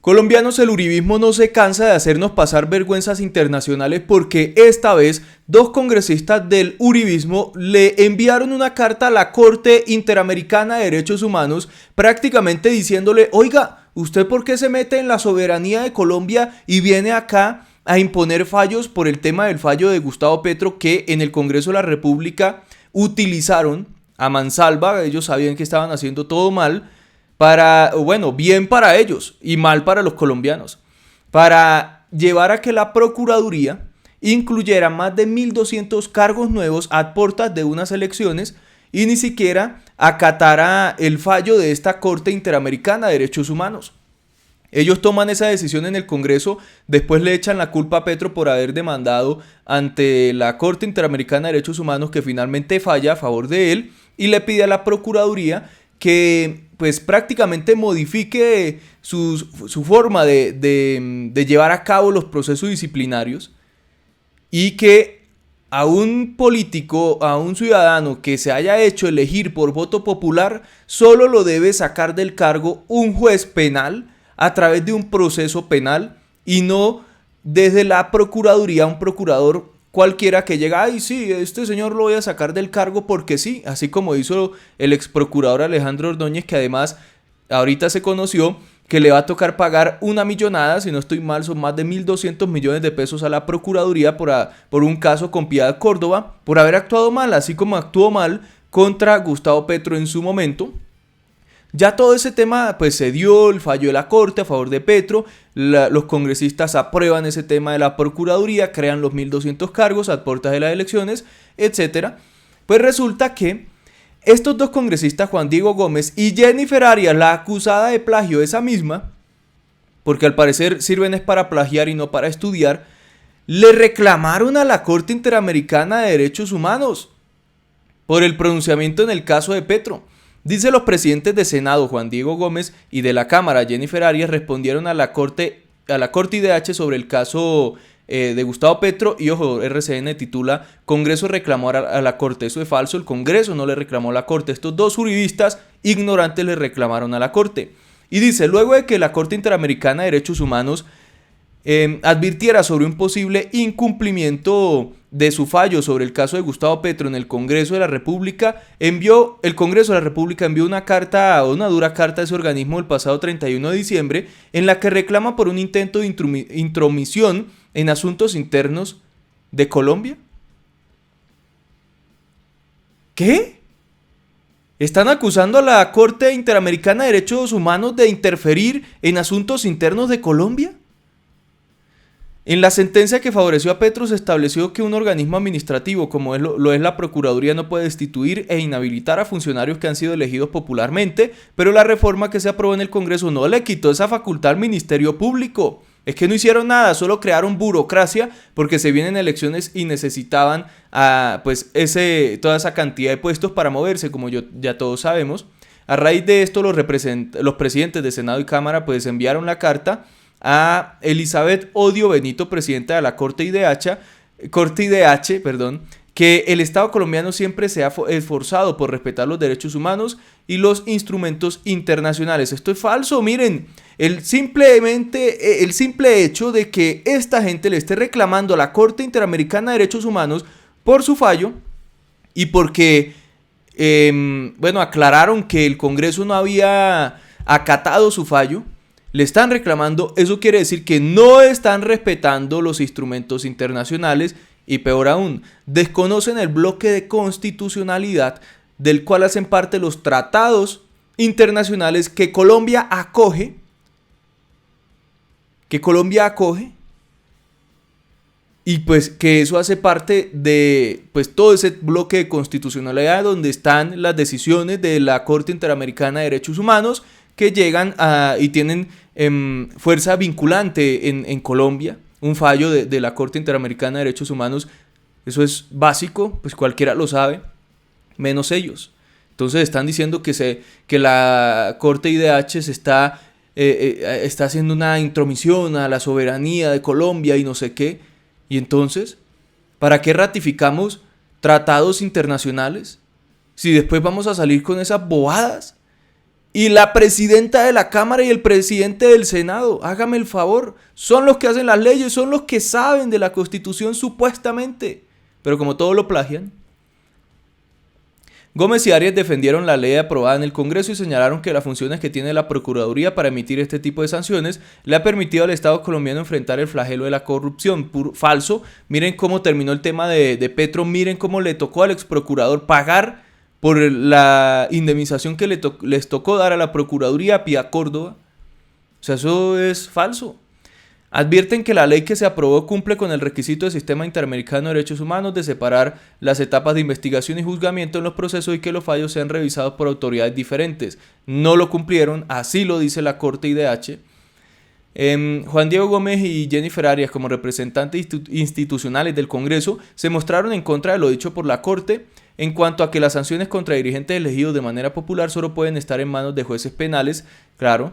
Colombianos, el uribismo no se cansa de hacernos pasar vergüenzas internacionales porque esta vez dos congresistas del uribismo le enviaron una carta a la Corte Interamericana de Derechos Humanos prácticamente diciéndole: oiga, ¿usted por qué se mete en la soberanía de Colombia y viene acá a imponer fallos por el tema del fallo de Gustavo Petro que en el Congreso de la República utilizaron a mansalva? Ellos sabían que estaban haciendo todo mal, bien para ellos y mal para los colombianos, para llevar a que la Procuraduría incluyera más de 1.200 cargos nuevos a puertas de unas elecciones y ni siquiera acatara el fallo de esta Corte Interamericana de Derechos Humanos. Ellos toman esa decisión en el Congreso, después le echan la culpa a Petro por haber demandado ante la Corte Interamericana de Derechos Humanos, que finalmente falla a favor de él, y le pide a la Procuraduría que pues prácticamente modifique su forma de llevar a cabo los procesos disciplinarios, y que a un político, a un ciudadano que se haya hecho elegir por voto popular, solo lo debe sacar del cargo un juez penal a través de un proceso penal, y no desde la Procuraduría un procurador cualquiera que llega: ay, sí, este señor lo voy a sacar del cargo porque sí, así como hizo el ex procurador Alejandro Ordóñez, que además ahorita se conoció que le va a tocar pagar una millonada, si no estoy mal, son más de 1.200 millones de pesos a la Procuraduría por un caso con Piedad Córdoba, por haber actuado mal, así como actuó mal contra Gustavo Petro en su momento. Ya todo ese tema pues se dio, el fallo de la Corte a favor de Petro, los congresistas aprueban ese tema de la Procuraduría, crean los 1.200 cargos a puertas de las elecciones, etc. Pues resulta que estos dos congresistas, Juan Diego Gómez y Jennifer Arias, la acusada de plagio, esa misma, porque al parecer sirven es para plagiar y no para estudiar, le reclamaron a la Corte Interamericana de Derechos Humanos por el pronunciamiento en el caso de Petro. Dice: los presidentes de Senado, Juan Diego Gómez, y de la Cámara, Jennifer Arias, respondieron a la Corte IDH sobre el caso de Gustavo Petro, y ojo, RCN titula: Congreso reclamó a la Corte. Eso es falso, el Congreso no le reclamó a la Corte. Estos dos juristas ignorantes le reclamaron a la Corte. Y dice: luego de que la Corte Interamericana de Derechos Humanos advirtiera sobre un posible incumplimiento de su fallo sobre el caso de Gustavo Petro en el Congreso de la República, el Congreso de la República envió una dura carta a ese organismo el pasado 31 de diciembre, en la que reclama por un intento de intromisión en asuntos internos de Colombia. ¿Qué? ¿Están acusando a la Corte Interamericana de Derechos Humanos de interferir en asuntos internos de Colombia? En la sentencia que favoreció a Petro se estableció que un organismo administrativo como lo es la Procuraduría no puede destituir e inhabilitar a funcionarios que han sido elegidos popularmente, pero la reforma que se aprobó en el Congreso no le quitó esa facultad al Ministerio Público. Es que no hicieron nada, solo crearon burocracia porque se vienen elecciones y necesitaban toda esa cantidad de puestos para moverse, como ya todos sabemos. A raíz de esto, los presidentes de Senado y Cámara pues enviaron la carta a Elizabeth Odio Benito, presidenta de la Corte IDH, que el Estado colombiano siempre se ha esforzado por respetar los derechos humanos y los instrumentos internacionales. Esto es falso, miren, el simple hecho de que esta gente le esté reclamando a la Corte Interamericana de Derechos Humanos por su fallo, y porque aclararon que el Congreso no había acatado su fallo, le están reclamando. Eso quiere decir que no están respetando los instrumentos internacionales y, peor aún, desconocen el bloque de constitucionalidad del cual hacen parte los tratados internacionales que Colombia acoge, y pues que eso hace parte de pues todo ese bloque de constitucionalidad donde están las decisiones de la Corte Interamericana de Derechos Humanos que llegan y tienen fuerza vinculante en Colombia. Un fallo de la Corte Interamericana de Derechos Humanos, eso es básico, pues cualquiera lo sabe, menos ellos. Entonces están diciendo que la Corte IDH se está haciendo una intromisión a la soberanía de Colombia y no sé qué. Y entonces, ¿para qué ratificamos tratados internacionales si después vamos a salir con esas bobadas? y la presidenta de la Cámara y el presidente del Senado, hágame el favor, son los que hacen las leyes, son los que saben de la Constitución supuestamente, pero como todo lo plagian. Gómez y Arias defendieron la ley aprobada en el Congreso y señalaron que las funciones que tiene la Procuraduría para emitir este tipo de sanciones le ha permitido al Estado colombiano enfrentar el flagelo de la corrupción. Falso. Miren cómo terminó el tema de Petro, miren cómo le tocó al exprocurador pagar por la indemnización que les tocó dar a la Procuraduría Pía Córdoba. O sea, eso es falso. Advierten que la ley que se aprobó cumple con el requisito del Sistema Interamericano de Derechos Humanos de separar las etapas de investigación y juzgamiento en los procesos y que los fallos sean revisados por autoridades diferentes. No lo cumplieron, así lo dice la Corte IDH. Juan Diego Gómez y Jennifer Arias, como representantes institucionales del Congreso, se mostraron en contra de lo dicho por la Corte en cuanto a que las sanciones contra dirigentes elegidos de manera popular solo pueden estar en manos de jueces penales. Claro,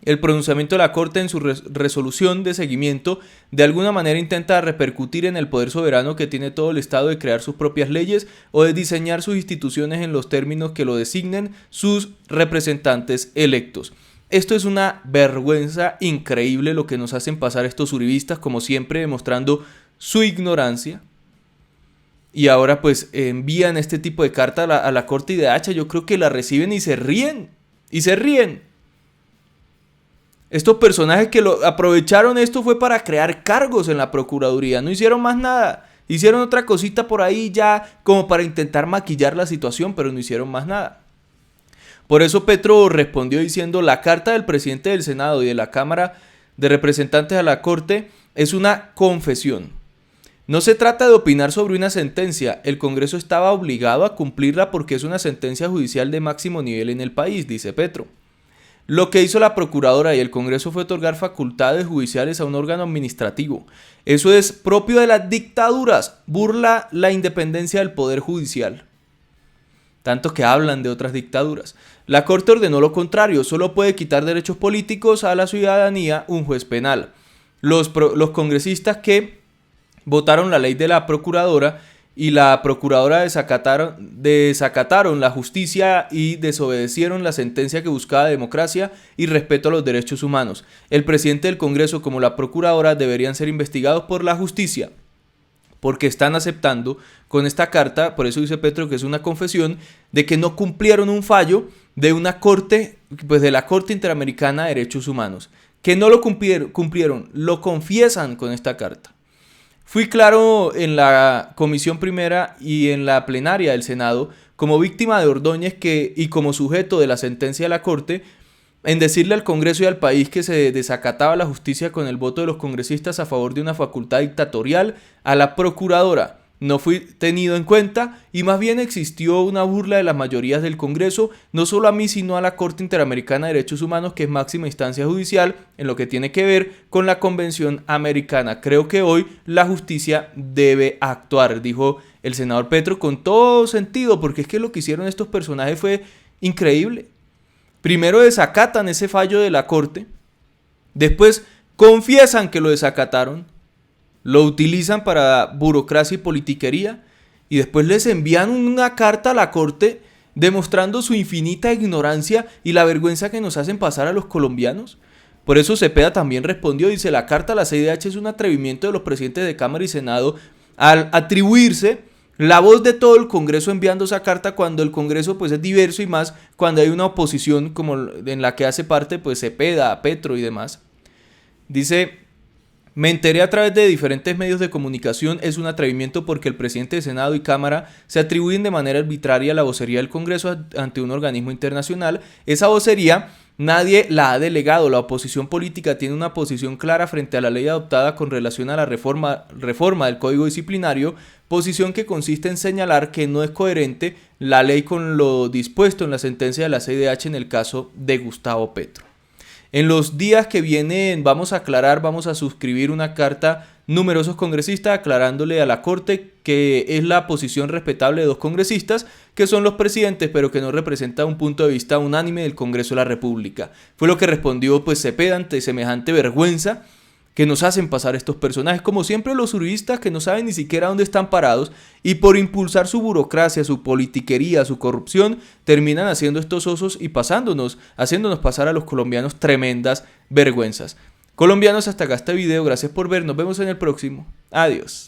el pronunciamiento de la Corte en su resolución de seguimiento de alguna manera intenta repercutir en el poder soberano que tiene todo el Estado de crear sus propias leyes o de diseñar sus instituciones en los términos que lo designen sus representantes electos. Esto es una vergüenza increíble lo que nos hacen pasar estos uribistas, como siempre demostrando su ignorancia. Y ahora pues envían este tipo de carta a la Corte IDH. Yo creo que la reciben y se ríen. Y se ríen. Estos personajes que aprovecharon esto fue para crear cargos en la Procuraduría. No hicieron más nada. Hicieron otra cosita por ahí ya como para intentar maquillar la situación, pero no hicieron más nada. Por eso Petro respondió diciendo: la carta del presidente del Senado y de la Cámara de Representantes a la Corte es una confesión. No se trata de opinar sobre una sentencia. El Congreso estaba obligado a cumplirla porque es una sentencia judicial de máximo nivel en el país, dice Petro. Lo que hizo la Procuradora y el Congreso fue otorgar facultades judiciales a un órgano administrativo. Eso es propio de las dictaduras, burla la independencia del Poder Judicial. Tanto que hablan de otras dictaduras. La Corte ordenó lo contrario, solo puede quitar derechos políticos a la ciudadanía un juez penal. Los congresistas que votaron la ley de la Procuradora y la Procuradora desacataron la justicia y desobedecieron la sentencia que buscaba democracia y respeto a los derechos humanos. El presidente del Congreso como la Procuradora deberían ser investigados por la justicia, porque están aceptando con esta carta, por eso dice Petro que es una confesión, de que no cumplieron un fallo de una corte, pues de la Corte Interamericana de Derechos Humanos, que no lo cumplieron, lo confiesan con esta carta. Fui claro en la Comisión Primera y en la plenaria del Senado, como víctima de Ordóñez y como sujeto de la sentencia de la Corte, en decirle al Congreso y al país que se desacataba la justicia con el voto de los congresistas a favor de una facultad dictatorial a la Procuradora. No fui tenido en cuenta y más bien existió una burla de las mayorías del Congreso, no solo a mí sino a la Corte Interamericana de Derechos Humanos, que es máxima instancia judicial en lo que tiene que ver con la Convención Americana. Creo que hoy la justicia debe actuar, dijo el senador Petro con todo sentido, porque es que lo que hicieron estos personajes fue increíble. Primero desacatan ese fallo de la Corte, después confiesan que lo desacataron, lo utilizan para burocracia y politiquería y después les envían una carta a la Corte demostrando su infinita ignorancia y la vergüenza que nos hacen pasar a los colombianos. Por eso Cepeda también respondió, dice: la carta a la CIDH es un atrevimiento de los presidentes de Cámara y Senado al atribuirse la voz de todo el Congreso enviando esa carta cuando el Congreso pues es diverso y más cuando hay una oposición como en la que hace parte pues Cepeda, Petro y demás. Dice: me enteré a través de diferentes medios de comunicación, es un atrevimiento porque el presidente de Senado y Cámara se atribuyen de manera arbitraria la vocería del Congreso ante un organismo internacional. Esa vocería nadie la ha delegado, la oposición política tiene una posición clara frente a la ley adoptada con relación a la reforma del Código Disciplinario, posición que consiste en señalar que no es coherente la ley con lo dispuesto en la sentencia de la CIDH en el caso de Gustavo Petro. En los días que vienen vamos a suscribir una carta numerosos congresistas aclarándole a la Corte que es la posición respetable de dos congresistas que son los presidentes, pero que no representa un punto de vista unánime del Congreso de la República. Fue lo que respondió pues Cepeda ante semejante vergüenza que nos hacen pasar estos personajes, como siempre los uribistas que no saben ni siquiera dónde están parados y por impulsar su burocracia, su politiquería, su corrupción, terminan haciendo estos osos y haciéndonos pasar a los colombianos tremendas vergüenzas. Colombianos, hasta acá este video, gracias por ver, nos vemos en el próximo, adiós.